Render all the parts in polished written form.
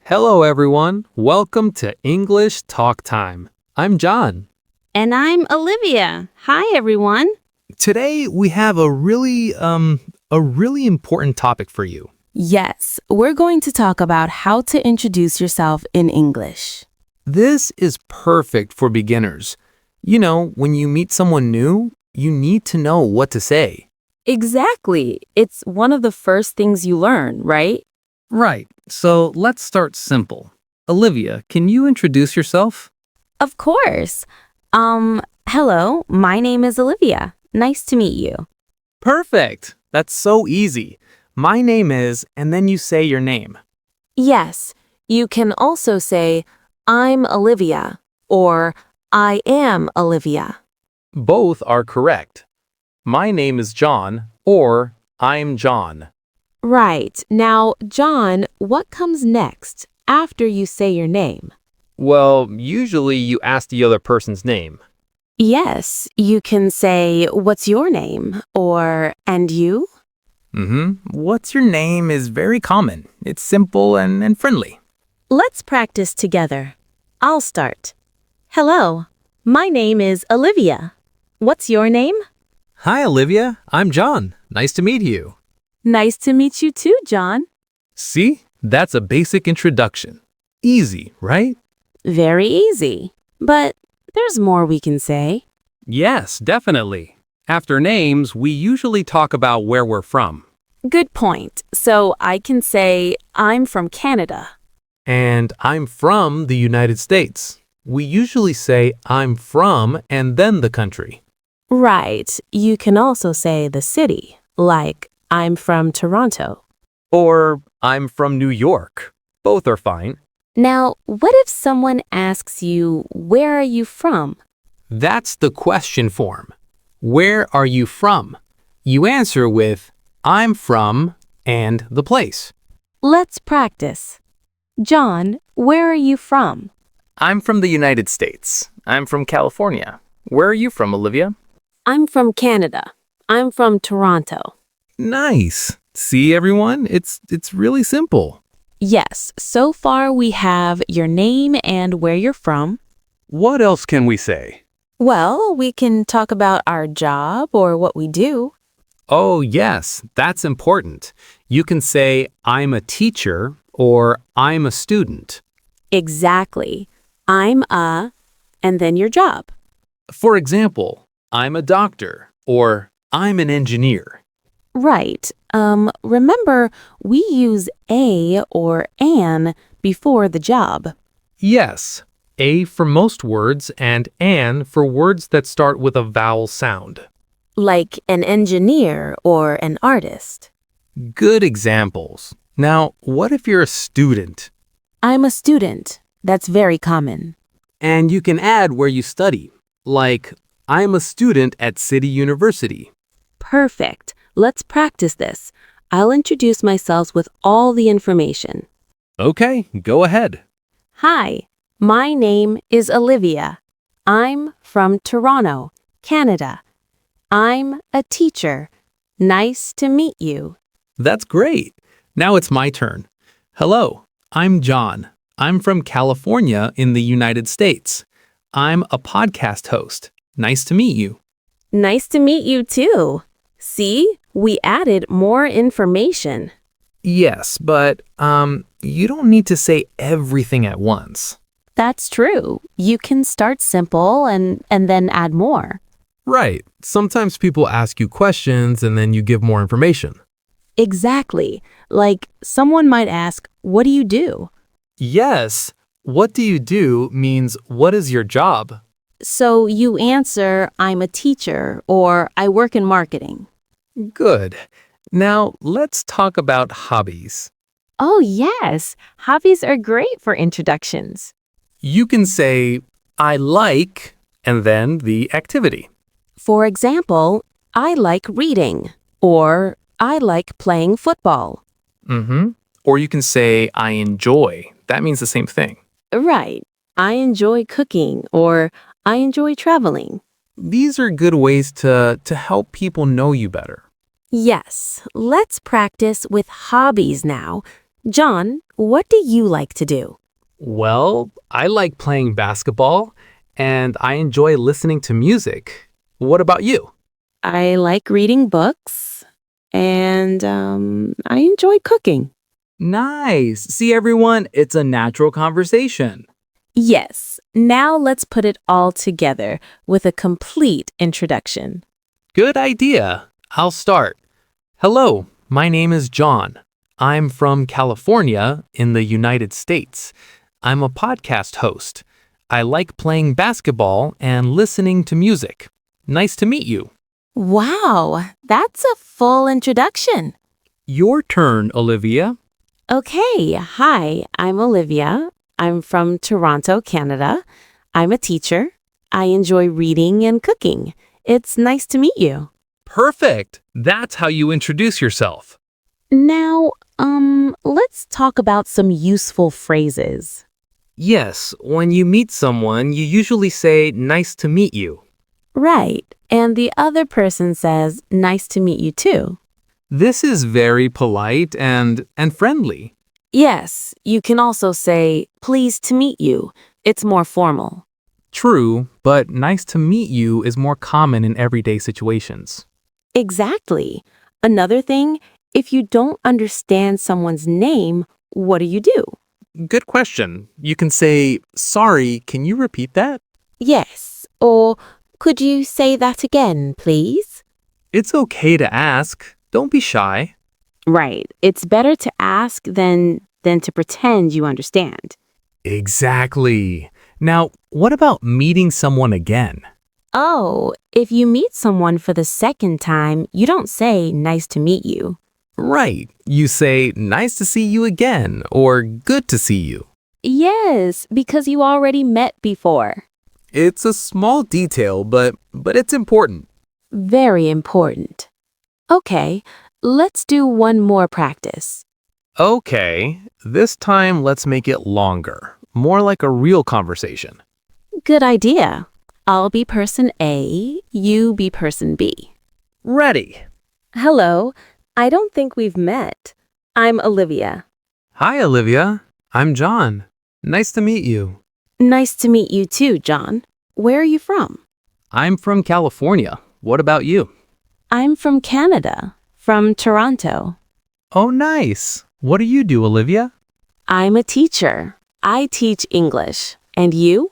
Hello, everyone. Welcome to English Talk Time. I'm John. And I'm Olivia. Hi, everyone. Today, we have a really important topic for you. Yes, we're going to talk about how to introduce yourself in English. This is perfect for beginners. You know, when you meet someone new, you need to know what to say. Exactly. It's one of the first things you learn, right? Right, so let's start simple. Olivia, can you introduce yourself? Of course. Hello, my name is Olivia. Nice to meet you. Perfect. That's so easy. My name is, and then you say your name. Yes, you can also say, I'm Olivia, or I am Olivia. Both are correct. My name is John, or I'm John. Right. Now, John, what comes next after you say your name? Well, usually you ask the other person's name. Yes, you can say, what's your name? Or, and you? What's your name is very common. It's simple and friendly. Let's practice together. I'll start. Hello, my name is Olivia. What's your name? Hi, Olivia. I'm John. Nice to meet you. Nice to meet you too, John. See? That's a basic introduction. Easy, right? Very easy. But there's more we can say. Yes, definitely. After names, we usually talk about where we're from. Good point. So I can say, I'm from Canada. And I'm from the United States. We usually say I'm from and then the country. Right. You can also say the city, like I'm from Toronto. Or I'm from New York. Both are fine. Now, what if someone asks you, where are you from? That's the question form. Where are you from? You answer with I'm from and the place. Let's practice. John, where are you from? I'm from the United States. I'm from California. Where are you from, Olivia? I'm from Canada. I'm from Toronto. Nice. See, everyone? It's really simple. Yes, so far we have your name and where you're from. What else can we say? Well, we can talk about our job or what we do. Oh, yes, that's important. You can say I'm a teacher or I'm a student. Exactly. I'm a, and then your job. For example, I'm a doctor or I'm an engineer. Right. Remember, we use a or an before the job. Yes, a for most words and an for words that start with a vowel sound. Like an engineer or an artist. Good examples. Now, what if you're a student? I'm a student. That's very common. And you can add where you study, like I'm a student at City University. Perfect. Let's practice this. I'll introduce myself with all the information. Okay, go ahead. Hi, my name is Olivia. I'm from Toronto, Canada. I'm a teacher. Nice to meet you. That's great. Now it's my turn. Hello, I'm John. I'm from California in the United States. I'm a podcast host. Nice to meet you. Nice to meet you too. See, we added more information. Yes, but you don't need to say everything at once. That's true. You can start simple and then add more. Right. Sometimes people ask you questions and then you give more information. Exactly. Like someone might ask, what do you do? Yes. What do you do means what is your job? So you answer, I'm a teacher or I work in marketing. Good. Now let's talk about hobbies. Oh, yes. Hobbies are great for introductions. You can say, I like, and then the activity. For example, I like reading or I like playing football. Or you can say, I enjoy. That means the same thing. Right. I enjoy cooking or I enjoy traveling. These are good ways to help people know you better. Yes, let's practice with hobbies now. John, what do you like to do? Well, I like playing basketball and I enjoy listening to music. What about you? I like reading books and I enjoy cooking. Nice. See, everyone, it's a natural conversation. Yes, now let's put it all together with a complete introduction. Good idea. I'll start. Hello, my name is John. I'm from California in the United States. I'm a podcast host. I like playing basketball and listening to music. Nice to meet you. Wow, that's a full introduction. Your turn, Olivia. Okay, hi, I'm Olivia. I'm from Toronto, Canada. I'm a teacher. I enjoy reading and cooking. It's nice to meet you. Perfect. That's how you introduce yourself. Now, let's talk about some useful phrases. Yes, when you meet someone, you usually say, nice to meet you. Right, and the other person says, nice to meet you too. This is very polite and friendly. Yes, you can also say, pleased to meet you. It's more formal. True, but nice to meet you is more common in everyday situations. Exactly. Another thing, if you don't understand someone's name, what do you do? Good question. You can say, sorry, can you repeat that? Yes, or could you say that again, please? It's okay to ask. Don't be shy. Right. It's better to ask than to pretend you understand. Exactly. Now, what about meeting someone again? Oh, if you meet someone for the second time, you don't say nice to meet you. Right. You say, nice to see you again, or good to see you. Yes, because you already met before. It's a small detail, but it's important. Very important. Okay, let's do one more practice. Okay, this time let's make it longer, more like a real conversation. Good idea. I'll be person A, you be person B. Ready. Hello, I don't think we've met. I'm Olivia. Hi, Olivia. I'm John. Nice to meet you. Nice to meet you too, John. Where are you from? I'm from California. What about you? I'm from Canada, from Toronto. Oh, nice. What do you do, Olivia? I'm a teacher. I teach English. And you?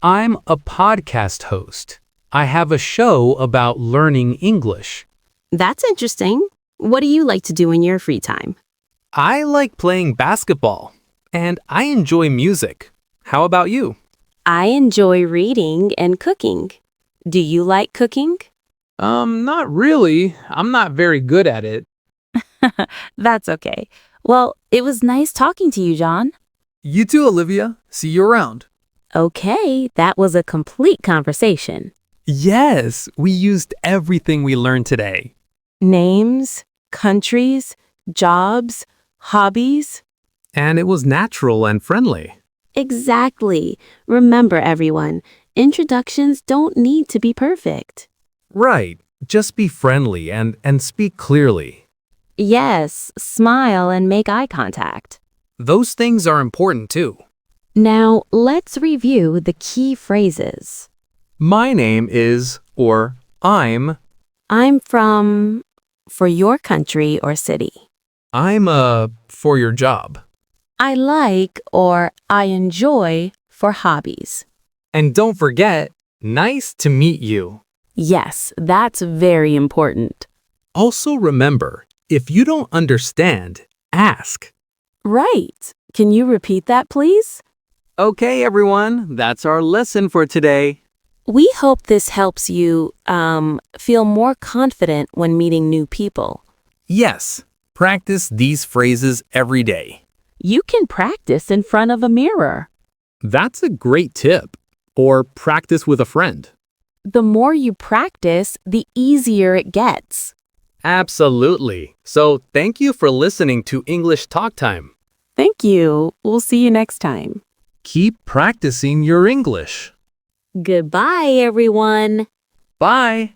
I'm a podcast host. I have a show about learning English. That's interesting. What do you like to do in your free time? I like playing basketball, and I enjoy music. How about you? I enjoy reading and cooking. Do you like cooking? Not really. I'm not very good at it. That's okay. Well, it was nice talking to you, John. You too, Olivia. See you around. Okay, that was a complete conversation. Yes, we used everything we learned today. Names, countries, jobs, hobbies. And it was natural and friendly. Exactly. Remember, everyone, introductions don't need to be perfect. Right. Just be friendly and speak clearly. Yes, smile and make eye contact. Those things are important too. Now, let's review the key phrases. My name is, or I'm I'm for your country or city. for your job. I like or I enjoy for hobbies. And don't forget, nice to meet you. Yes, that's very important. Also remember, if you don't understand, ask. Right. Can you repeat that, please? Okay, everyone, that's our lesson for today. We hope this helps you feel more confident when meeting new people. Yes, practice these phrases every day. You can practice in front of a mirror. That's a great tip. Or practice with a friend. The more you practice, the easier it gets. Absolutely. So thank you for listening to English Talk Time. Thank you. We'll see you next time. Keep practicing your English. Goodbye, everyone. Bye.